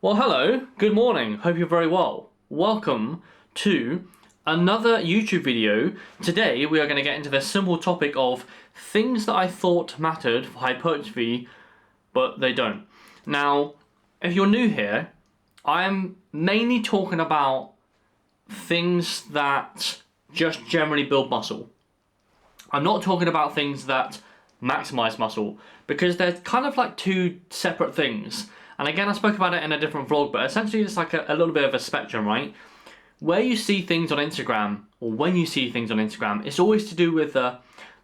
Well, hello, good morning, hope you're very well. Welcome to another YouTube video. Today we are going to get into the simple topic of things that I thought mattered for hypertrophy, but they don't. Now, if you're new here, I'm mainly talking about things that just generally build muscle. I'm not talking about things that maximize muscle, because they're kind of like two separate things. And again, I spoke about it in a different vlog, but essentially it's like a little bit of a spectrum, right? Where you see things on Instagram, or when you see things on Instagram, it's always to do with the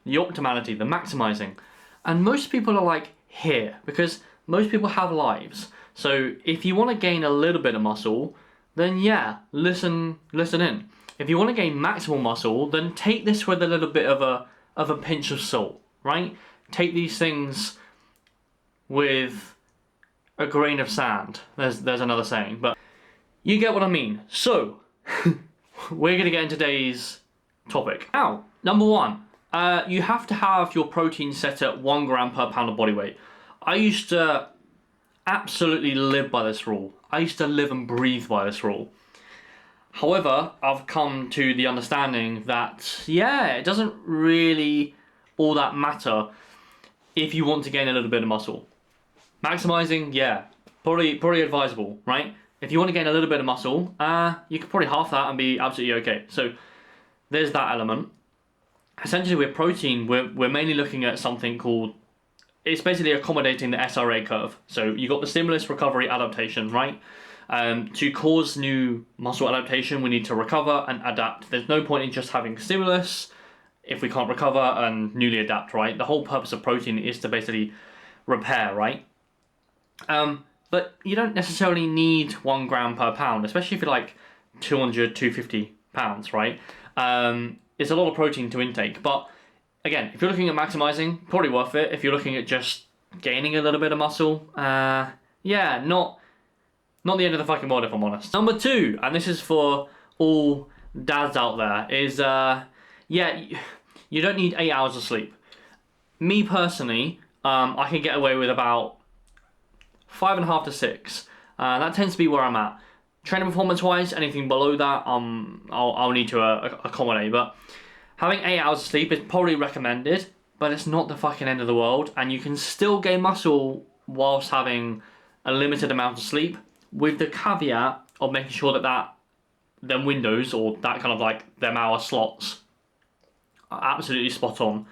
optimality, the maximizing. And most people are like here, because most people have lives. So if you want to gain a little bit of muscle, then yeah, listen in. If you want to gain maximal muscle, then take this with a little bit of a pinch of salt, right? Take these things with a grain of sand. There's another saying, but you get what I mean. So we're gonna get into today's topic. Now, number one, you have to have your protein set at 1 gram per pound of body weight. I used to absolutely live by this rule. I used to live and breathe by this rule. However, I've come to the understanding that, yeah, it doesn't really all that matter if you want to gain a little bit of muscle. Maximizing, yeah, probably advisable, right? If you want to gain a little bit of muscle, you could probably half that and be absolutely okay. So there's that element. Essentially, with protein, we're mainly looking at something called, it's basically accommodating the SRA curve. So you got the stimulus, recovery, adaptation, right? To cause new muscle adaptation, we need to recover and adapt. There's no point in just having stimulus if we can't recover and newly adapt, right? The whole purpose of protein is to basically repair, right? But you don't necessarily need 1 gram per pound, especially if you're like 200, 250 pounds, right? It's a lot of protein to intake, but again, if you're looking at maximizing, probably worth it. If you're looking at just gaining a little bit of muscle, yeah, not the end of the fucking world if I'm honest. Number two, and this is for all dads out there, is yeah, you don't need 8 hours of sleep. Me personally, I can get away with about 5.5 to 6. That tends to be where I'm at. Training performance wise, anything below that, I'll need to accommodate. But having 8 hours of sleep is probably recommended, but it's not the fucking end of the world, and you can still gain muscle whilst having a limited amount of sleep, with the caveat of making sure that them windows, or that kind of like them hour slots, are absolutely spot on.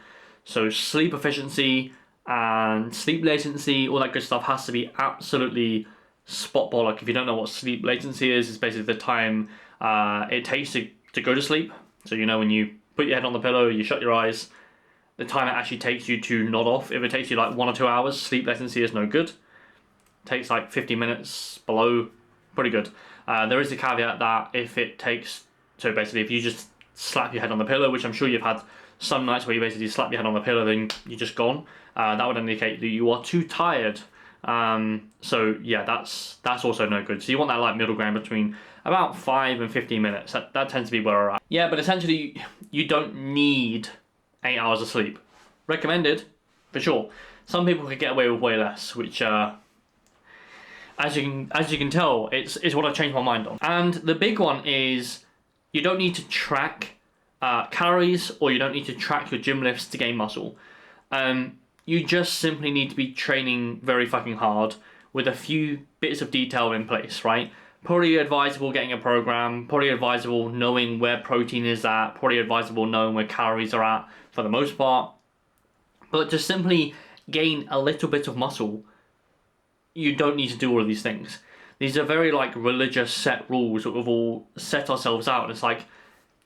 So sleep efficiency and sleep latency, all that good stuff has to be absolutely spot bollock. If you don't know what sleep latency is, it's basically the time it takes to go to sleep. So you know, when you put your head on the pillow, you shut your eyes, the time it actually takes you to nod off. If it takes you like 1 or 2 hours, sleep latency is no good. It takes like 50 minutes below, pretty good. There is a caveat that if it takes, so basically if you just slap your head on the pillow, which I'm sure you've had some nights where you basically slap your head on the pillow, then you're just gone. That would indicate that you are too tired. So yeah, that's also no good. So you want that like middle ground between about 5 and 15 minutes. That tends to be where we're at. Yeah, but essentially you don't need 8 hours of sleep. Recommended, for sure. Some people could get away with way less, which as you can tell, it's what I've changed my mind on. And the big one is you don't need to track calories, or you don't need to track your gym lifts to gain muscle. You just simply need to be training very fucking hard with a few bits of detail in place, right? Probably advisable getting a program, probably advisable knowing where protein is at, probably advisable knowing where calories are at for the most part. But to simply gain a little bit of muscle, you don't need to do all of these things. These are very like religious set rules that we've all set ourselves out. And it's like,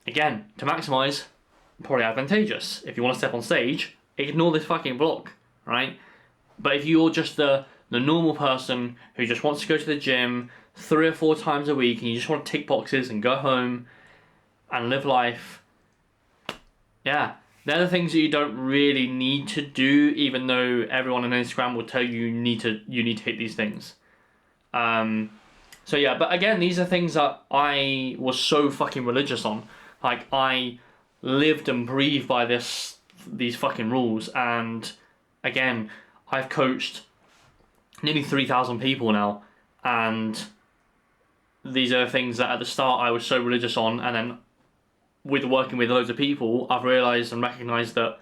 again, to maximize, probably advantageous. If you want to step on stage, ignore this fucking block, right? But if you're just the normal person who just wants to go to the gym 3 or 4 times a week, and you just want to tick boxes and go home and live life, yeah, they're the things that you don't really need to do, even though everyone on Instagram will tell you you need to hit these things. So yeah, but again, these are things that I was so fucking religious on. Like, I lived and breathed by these fucking rules, and again, I've coached nearly 3,000 people now, And these are things that at the start I was so religious on, and then with working with loads of people, I've realised and recognised that,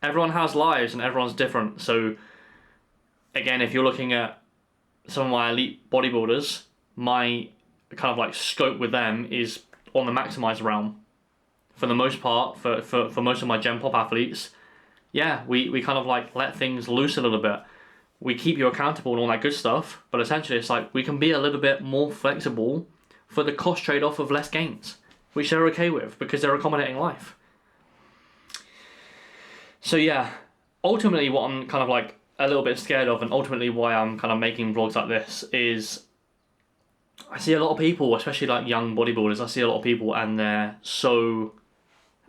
everyone has lives and everyone's different. So again, if you're looking at some of my elite bodybuilders, my kind of like scope with them is on the maximised realm. For the most part, for most of my Gen Pop athletes, yeah, we kind of like let things loose a little bit. We keep you accountable and all that good stuff, but essentially it's like we can be a little bit more flexible for the cost trade-off of less gains, which they're okay with because they're accommodating life. So yeah, ultimately what I'm kind of like a little bit scared of, and ultimately why I'm kind of making vlogs like this, is I see a lot of people, especially like young bodybuilders, I see a lot of people and they're so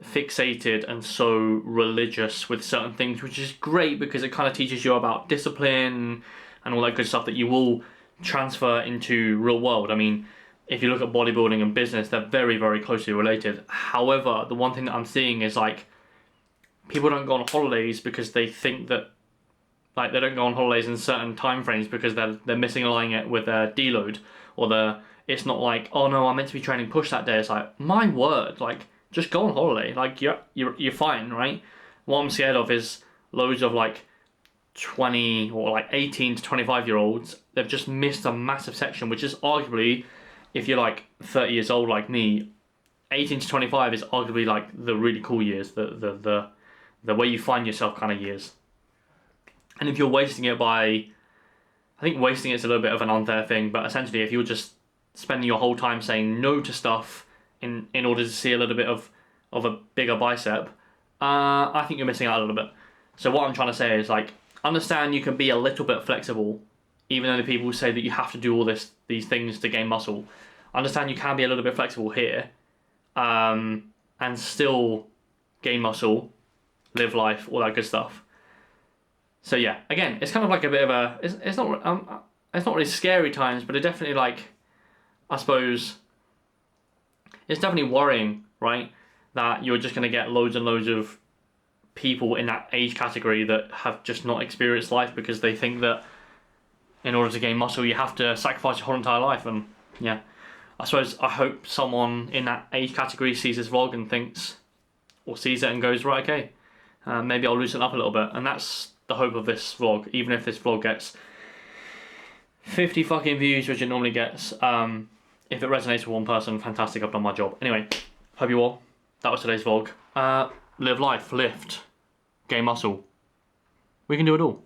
fixated and so religious with certain things, which is great because it kind of teaches you about discipline and all that good stuff that you will transfer into real world. I mean, if you look at bodybuilding and business, they're very, very closely related. However, the one thing that I'm seeing is like people don't go on holidays because they think that, like, they don't go on holidays in certain time frames because they're missing aligning it with their deload, or it's not like, oh no, I'm meant to be training push that day. It's like, my word, like, just go on holiday. Like, you're fine, right? What I'm scared of is loads of like 20 or like 18 to 25-year-olds. They've just missed a massive section, which is arguably, if you're like 30 years old like me, 18 to 25 is arguably like the really cool years, the way you find yourself kind of years. And if you're wasting it by, I think wasting it's a little bit of an unfair thing, but essentially if you're just spending your whole time saying no to stuff in order to see a little bit of a bigger bicep, I think you're missing out a little bit. So what I'm trying to say is, like, understand you can be a little bit flexible, even though the people say that you have to do all these things to gain muscle. Understand you can be a little bit flexible here, and still gain muscle, live life, all that good stuff. So yeah, again, it's kind of like a bit of a, it's not really scary times, but it definitely, like, I suppose, it's definitely worrying, right? That you're just going to get loads and loads of people in that age category that have just not experienced life because they think that in order to gain muscle you have to sacrifice your whole entire life. And yeah, I hope someone in that age category sees this vlog and thinks, or sees it and goes, right, okay, maybe I'll loosen up a little bit. And that's the hope of this vlog. Even if this vlog gets 50 fucking views, which it normally gets, if it resonates with one person, fantastic, I've done my job. Anyway, hope you all. That was today's vlog. Live life, lift, gain muscle. We can do it all.